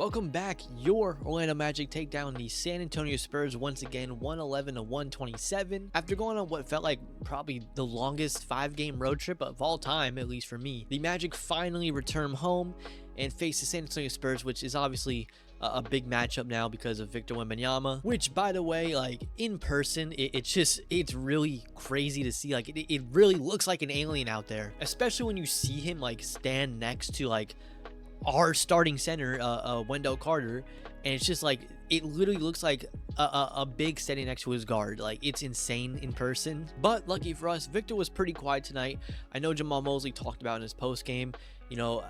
Welcome back. Your Orlando Magic take down the San Antonio Spurs once again, 111 to 127. After going on what felt like probably the longest 5-game road trip of all time, at least for me, the Magic finally return home and face the San Antonio Spurs, which is obviously a big matchup now because of Victor Wembanyama, which, by the way, like in person, it's really crazy to see. Like it really looks like an alien out there, especially when you see him like stand next to like our starting center, Wendell Carter, and it's just like it literally looks like a big standing next to his guard. Like, it's insane in person. But lucky for us, Victor was pretty quiet tonight. I know Jamal Mosley talked about in his post game,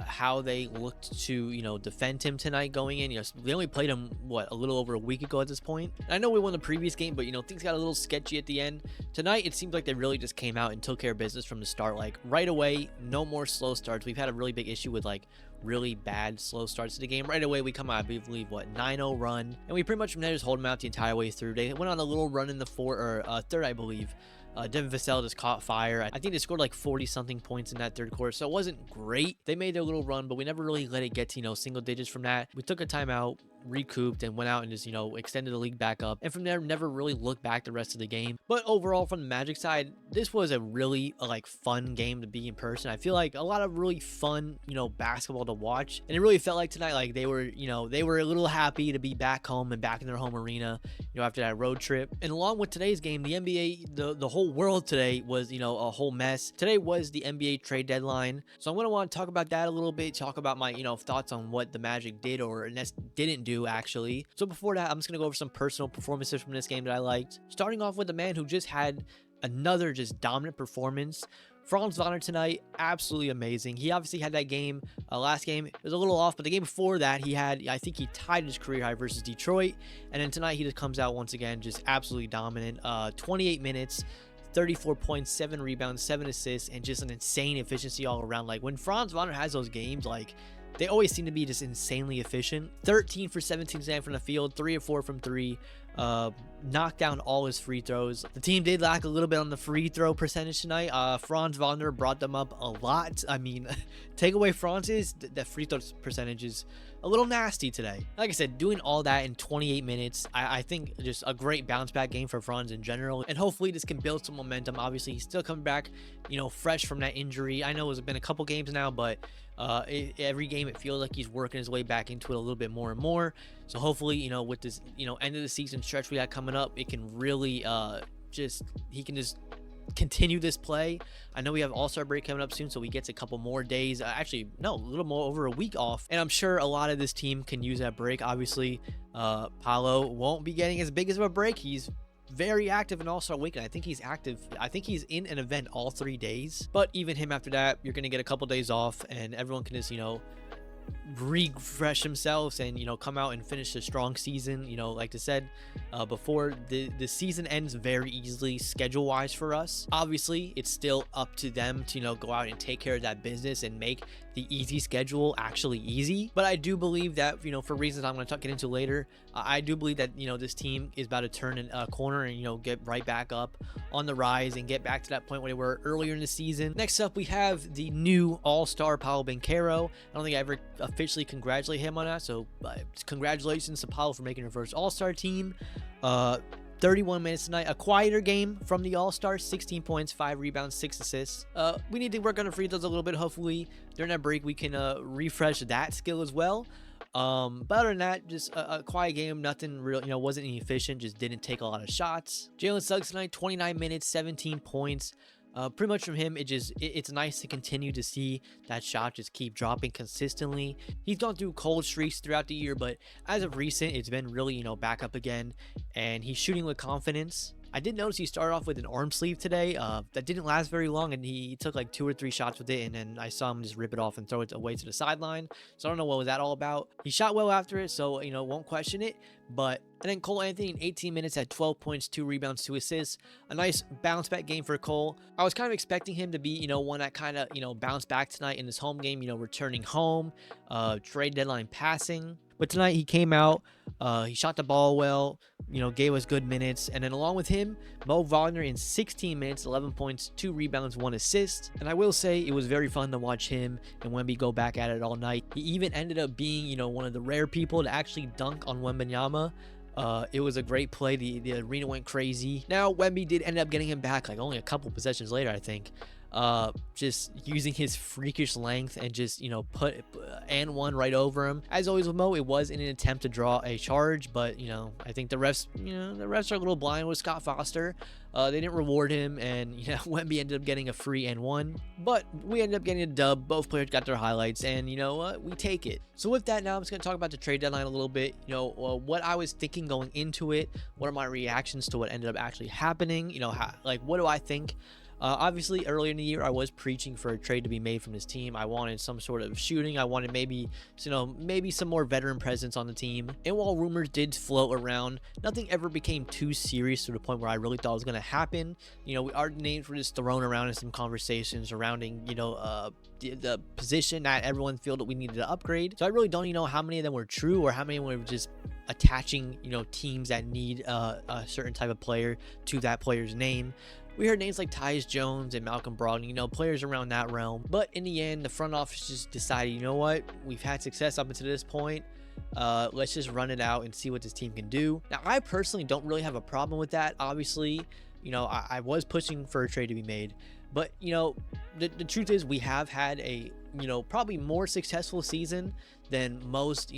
how they looked to, defend him tonight going in. They only played him, a little over a week ago at this point. And I know we won the previous game, but, things got a little sketchy at the end. Tonight, it seems like they really just came out and took care of business from the start. Like, right away, no more slow starts. We've had a really big issue with, really bad slow starts to the game. Right away, we come out, I believe, 9-0 run. And we pretty much from there just hold them out the entire way through. They went on a little run in the third, I believe. Devin Vassell just caught fire. I think they scored like 40-something points in that third quarter, so it wasn't great. They made their little run, but we never really let it get to, single digits from that. We took a timeout, recouped, and went out and just, extended the league back up. And from there, never really looked back the rest of the game. But overall, from the Magic side, this was a really, fun game to be in person. I feel like a lot of really fun, basketball to watch. And it really felt like tonight, like they were a little happy to be back home and back in their home arena, after that road trip. And along with today's game, the NBA, the whole world today was, a whole mess. Today was the NBA trade deadline. So I'm going to want to talk about that a little bit, talk about my, thoughts on what the Magic did or didn't do, actually. So before that, I'm just going to go over some personal performances from this game that I liked. Starting off with the man who just had another just dominant performance. Franz Wagner tonight, absolutely amazing. He obviously had that game, last game, it was a little off, but the game before that, I think he tied his career high versus Detroit. And then tonight, he just comes out once again, just absolutely dominant. 28 minutes, 34 points, 7 rebounds, 7 assists, and just an insane efficiency all around. Like, when Franz Wagner has those games, they always seem to be just insanely efficient. 13 for 17 from the field, 3 of 4 from 3. Knocked down all his free throws. The team did lack a little bit on the free throw percentage tonight. Franz Wagner brought them up a lot. I mean, take away Franz's, the free throw percentage is a little nasty today. Like I said, doing all that in 28 minutes, I think just a great bounce back game for Franz in general. And hopefully this can build some momentum. Obviously, he's still coming back, fresh from that injury. I know it's been a couple games now, but every game it feels like he's working his way back into it a little bit more and more. So hopefully, with this, end of the season stretch we got coming up, it can really he can just continue this play. I know we have All-Star break coming up soon, so he gets a couple more days, actually no, a little more, over a week off, and I'm sure a lot of this team can use that break. Obviously, Paolo won't be getting as big as of a break. He's very active in All-Star weekend. I think he's active. I think he's in an event all 3 days, but even him after that, you're going to get a couple days off and everyone can just, refresh themselves and come out and finish a strong season. Like I said before, the season ends very easily schedule wise for us. Obviously, it's still up to them to go out and take care of that business and make the easy schedule actually easy. But I do believe that for reasons I'm going to get into later, I do believe that this team is about to turn a corner and get right back up on the rise and get back to that point where they were earlier in the season. Next up, we have the new all-star Paolo Banchero. I don't think I ever officially congratulate him on that, so congratulations to Paolo for making her first all-star team. 31 minutes tonight, a quieter game from the All-Stars, 16 points, 5 rebounds, 6 assists. We need to work on the free throws a little bit. Hopefully during that break we can refresh that skill as well. But other than that, just a quiet game, nothing real, wasn't any efficient, just didn't take a lot of shots. Jalen Suggs tonight, 29 minutes, 17 points. Pretty much from him, it's nice to continue to see that shot just keep dropping consistently. He's gone through cold streaks throughout the year, but as of recent, it's been really, back up again, and he's shooting with confidence. I did notice he started off with an arm sleeve today. That didn't last very long, and he took like 2 or 3 shots with it, and then I saw him just rip it off and throw it away to the sideline. So I don't know what was that all about. He shot well after it, so won't question it. And then Cole Anthony in 18 minutes had 12 points, 2 rebounds, 2 assists. A nice bounce back game for Cole. I was kind of expecting him to be, one that kind of, bounced back tonight in this home game, returning home, trade deadline passing. But tonight he came out, he shot the ball well, gave us good minutes. And then along with him, Mo Wagner in 16 minutes, 11 points, 2 rebounds, 1 assist. And I will say it was very fun to watch him and Wemby go back at it all night. He even ended up being, one of the rare people to actually dunk on Wembanyama. It was a great play. The arena went crazy. Now Wemby did end up getting him back like only a couple possessions later, I think. Just using his freakish length and just put and one right over him. As always with Mo, it was in an attempt to draw a charge, but I think the refs are a little blind with Scott Foster. They didn't reward him, and Wemby ended up getting a free and one, but we ended up getting a dub. Both players got their highlights, and you know what, we take it. So with that, now I'm just going to talk about the trade deadline a little bit. What I was thinking going into it, what are my reactions to what ended up actually happening, what do I think? Obviously, earlier in the year, I was preaching for a trade to be made from this team. I wanted some sort of shooting. I wanted maybe some more veteran presence on the team. And while rumors did float around, nothing ever became too serious to the point where I really thought it was going to happen. Our names were just thrown around in some conversations surrounding, the position that everyone felt that we needed to upgrade. So I really don't know how many of them were true or how many were just attaching, teams that need a certain type of player to that player's name. We heard names like Tyus Jones and Malcolm Brogdon, players around that realm. But in the end, the front office just decided, you know what? We've had success up until this point. Let's just run it out and see what this team can do. Now, I personally don't really have a problem with that. Obviously, I was pushing for a trade to be made. But, the truth is we have had a, probably more successful season than most,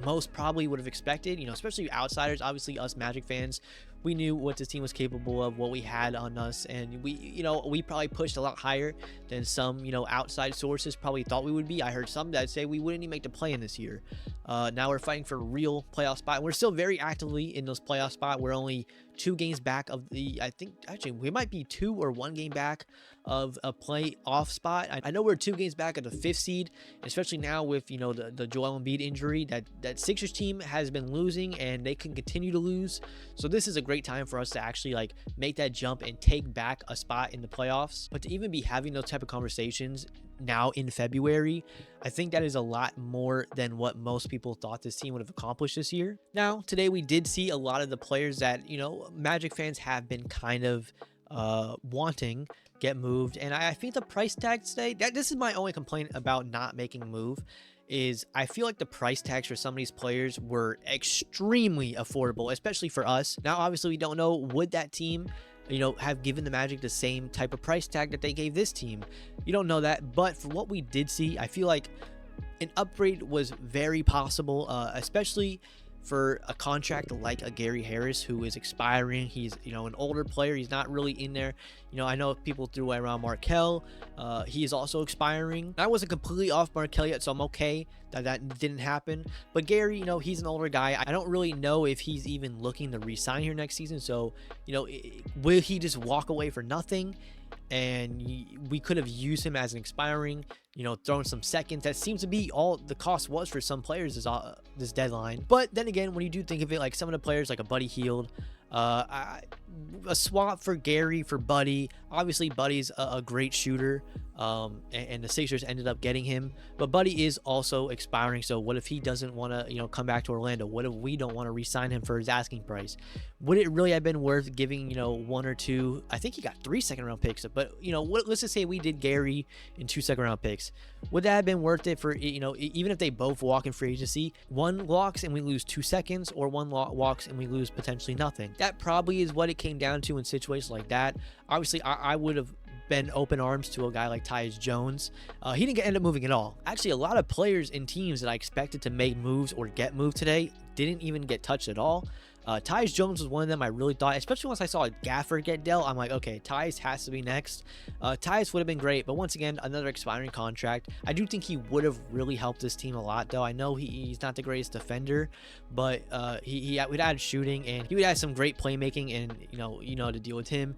most probably would have expected, especially outsiders. Obviously, us Magic fans, we knew what this team was capable of, what we had on us, and we probably pushed a lot higher than some outside sources probably thought we would be. I heard some that say we wouldn't even make the play-in this year. Now we're fighting for a real playoff spot. We're still very actively in those playoff spot. We're only 2 games back of the, I think actually we might be 2 or 1 game back of a playoff spot. I know we're 2 games back of the 5th seed, especially now with the Joel Embiid injury. That Sixers team has been losing and they can continue to lose. So this is a great time for us to actually make that jump and take back a spot in the playoffs. But to even be having those type of conversations now in February, I think that is a lot more than what most people thought this team would have accomplished this year. Now, today we did see a lot of the players that, Magic fans have been kind of wanting get moved. And I think the price tag today, this is my only complaint about not making a move, is I feel like the price tags for some of these players were extremely affordable, especially for us. Now, obviously, we don't know, would that team have given the Magic the same type of price tag that they gave this team? You don't know that, but for what we did see, I feel like an upgrade was very possible, especially for a contract like a Gary Harris who is expiring. He's an older player. He's not really in there. I know people threw around Markelle. He is also expiring. I wasn't completely off Markelle yet, so I'm okay that didn't happen. But Gary, he's an older guy. I don't really know if he's even looking to re-sign here next season. So will he just walk away for nothing? And we could have used him as an expiring, throwing some seconds. That seems to be all the cost was for some players this deadline. But then again, when you do think of it, like some of the players like a Buddy Hield, a swap for Gary for Buddy. Obviously, Buddy's a great shooter, and the Sixers ended up getting him. But Buddy is also expiring, so what if he doesn't want to, come back to Orlando? What if we don't want to re-sign him for his asking price? Would it really have been worth giving, 1 or 2? I think he got 3 second-round picks, but let's just say we did Gary and 2 second-round picks. Would that have been worth it for even if they both walk in free agency? 1 walks and we lose 2 seconds, or 1 walks and we lose potentially nothing. That probably is what it came down to in situations like that. Obviously, I would have been open arms to a guy like Tyus Jones. He didn't end up moving at all. Actually, a lot of players in teams that I expected to make moves or get moved today didn't even get touched at all. Tyus Jones was one of them. I really thought, especially once I saw Gafford get dealt, I'm like, okay, Tyus has to be next. Tyus would have been great, but once again, another expiring contract. I do think he would have really helped this team a lot, though. I know he's not the greatest defender, but he would add shooting, and he would add some great playmaking, and to deal with him.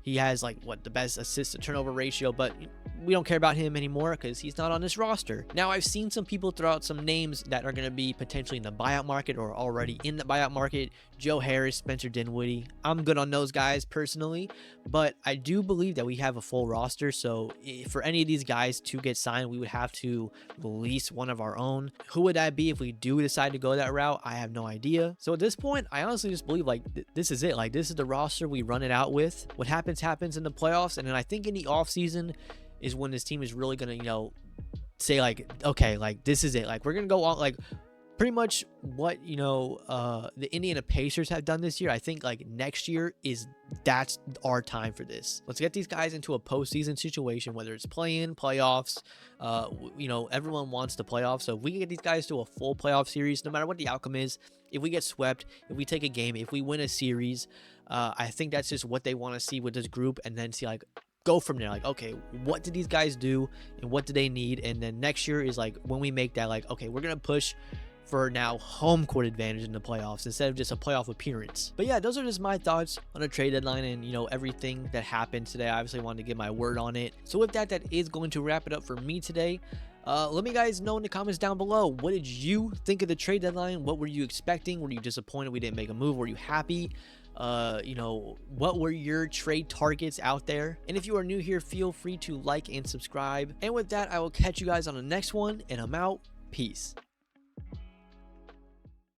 He has the best assist to turnover ratio, but we don't care about him anymore because he's not on this roster. Now, I've seen some people throw out some names that are going to be potentially in the buyout market or already in the buyout market. Joe Harris, Spencer Dinwiddie. I'm good on those guys personally, but I do believe that we have a full roster. So for any of these guys to get signed, we would have to release one of our own. Who would that be if we do decide to go that route? I have no idea. So at this point, I honestly just believe like this is it. Like this is the roster we run it out with. What happens happens in the playoffs, and then I think in the offseason is when this team is really gonna, you know, say like, okay, like this is it. Like we're gonna go on like pretty much what, you know, the Indiana Pacers have done this year. I think like next year that's our time for this. Let's get these guys into a postseason situation, whether it's play-in, playoffs. You know, everyone wants the playoffs. So if we can get these guys to a full playoff series, no matter what the outcome is, if we get swept, if we take a game, if we win a series, I think that's just what they want to see with this group, and then see like go from there. Like, okay, what did these guys do and what do they need? And then next year is like when we make that, like, okay, we're gonna push for now home court advantage in the playoffs instead of just a playoff appearance. But yeah, those are just my thoughts on a trade deadline and, you know, everything that happened today. I obviously wanted to give my word on it. So with that, that is going to wrap it up for me today. Let me guys know in the comments down below, what did you think of the trade deadline? What were you expecting? Were you disappointed we didn't make a move? Were you happy? You know, what were your trade targets out there? And if you are new here, feel free to like and subscribe. And with that, I will catch you guys on the next one, and I'm out. Peace.